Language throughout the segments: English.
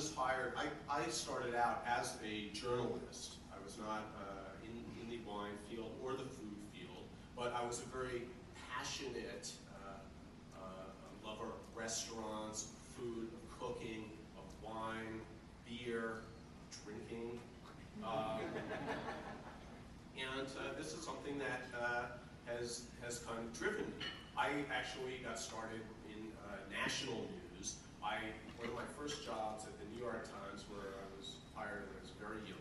was hired, I started out as a journalist. I was not in the wine field or the food field, but I was a very passionate lover of restaurants, of food, of cooking, of wine, beer, drinking. And this is something that has kind of driven me. I actually got started in national news. One of my first jobs at the New York Times, where I was hired when I was very young,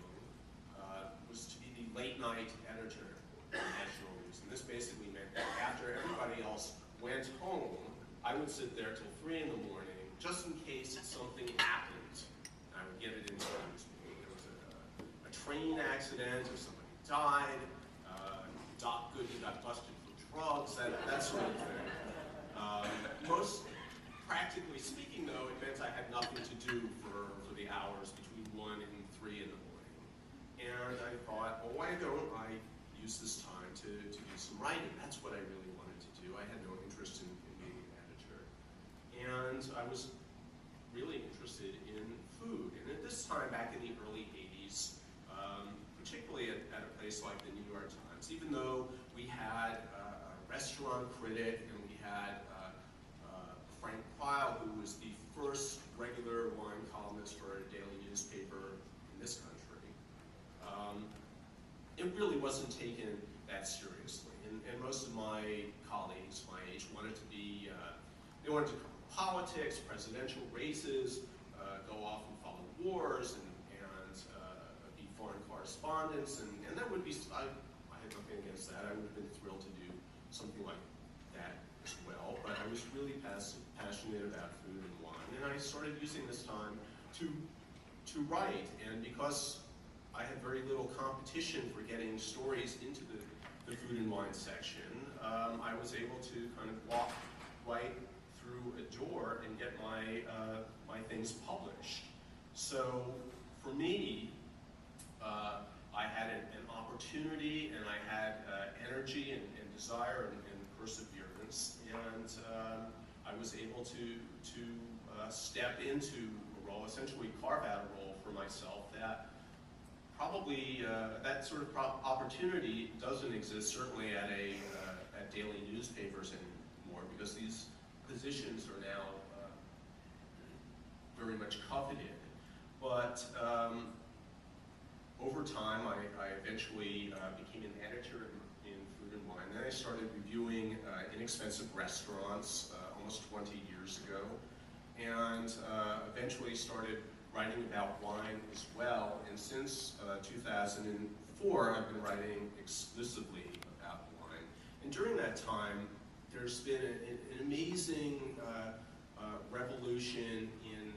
was to be the late night editor of national news. And this basically meant that after everybody else went home, I would sit there till 3 in the morning, just in case something happened. I would get it in the newspaper. There was a train accident, or somebody died, Doc Goody got busted for drugs, that sort of thing. Most practically speaking, though, it meant I had nothing to do for the hours between 1 and 3 in the morning. And I thought, well, why don't I use this time to do some writing? That's what I really wanted to do. I had no interest in being an editor. And I was really interested in food. And at this time, back in the early 80s, particularly at a place like the New York Times, even though we had a restaurant critic and we had Frank Pyle, who was the first regular wine columnist for a daily newspaper in this country, it really wasn't taken that seriously. And most of my colleagues my age wanted to be, they wanted to cover politics, presidential races, go off and follow wars, and be foreign correspondents, and that would be, I had nothing against that. I would have been thrilled to do something like that as well, but I was really passionate about food and wine, and I started using this time to write. And because I had very little competition for getting stories into the food and wine section, I was able to kind of walk right through a door and get my things published. So for me, I had an opportunity, and I had energy and desire and perseverance, and I was able to step into a role, essentially carve out a role for myself that probably, that sort of opportunity doesn't exist, certainly at daily newspapers anymore, because these positions are now very much coveted. But over time, I eventually became an editor in food and wine. Then I started reviewing inexpensive restaurants almost 20 years ago, and eventually started writing about wine as well. And since 2004, I've been writing exclusively about wine. And during that time, there's been an amazing revolution in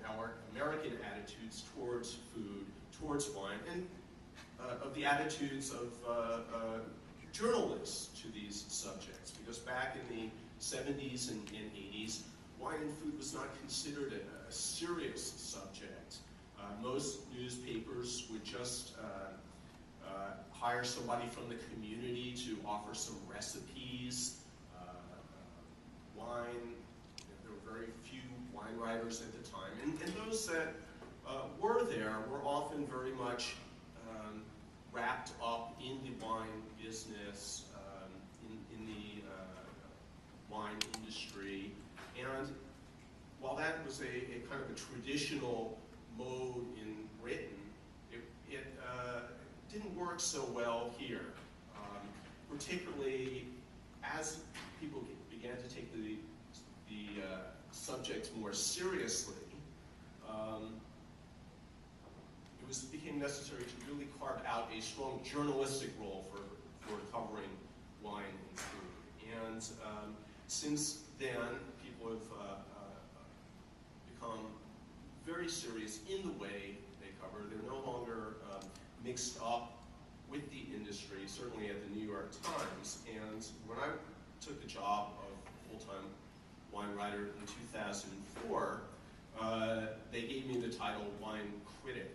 our American attitudes towards food, towards wine, and of the attitudes of journalists to these subjects. Because back in the 70s and 80s, wine and food was not considered a serious subject. Most newspapers would just hire somebody from the community to offer some recipes. Wine, there were very few wine writers at the time, and those that were there were often very much wrapped up in the wine business, in the wine industry. And while that was a kind of a traditional mode in Britain, it didn't work so well here. Particularly as people began to take the subject more seriously, it became necessary to really carve out a strong journalistic role for covering wine and food. And since then, people have become very serious in the way they cover. They're no longer mixed up with the industry, certainly at the New York Times. And when I took the job of full-time wine writer in 2004, they gave me the title wine critic.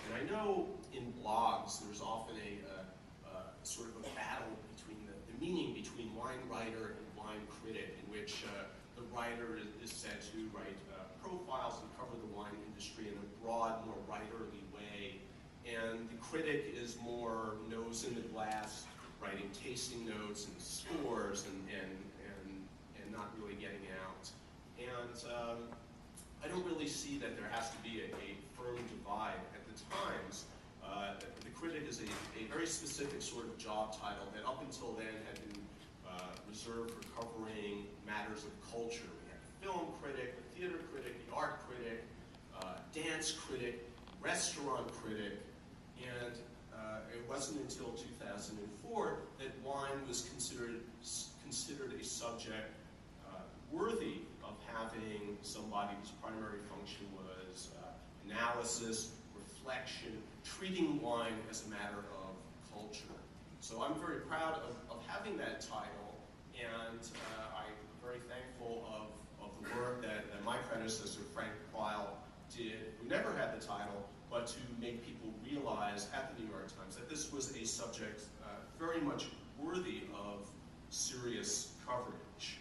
And I know in blogs there's often a sort of a battle between the meaning between wine writer and wine critic, in which the writer is said to write profiles and cover the wine industry in a broad, more writerly way. And the critic is more nose in the glass, writing tasting notes and scores and not really getting out. And I don't really see that there has to be a firm divide. At the Times, the critic is a very specific sort of job title that up until then had been reserved for covering matters of culture. We had the film critic, the theater critic, the art critic, dance critic, restaurant critic, and it wasn't until 2004 that wine was considered a subject worthy of having somebody whose primary function was analysis, reflection, treating wine as a matter of culture. So I'm very proud of having that title, and I'm very thankful of the work that my predecessor, Frank Weil, did, who never had the title, but to make people realize at the New York Times that this was a subject very much worthy of serious coverage.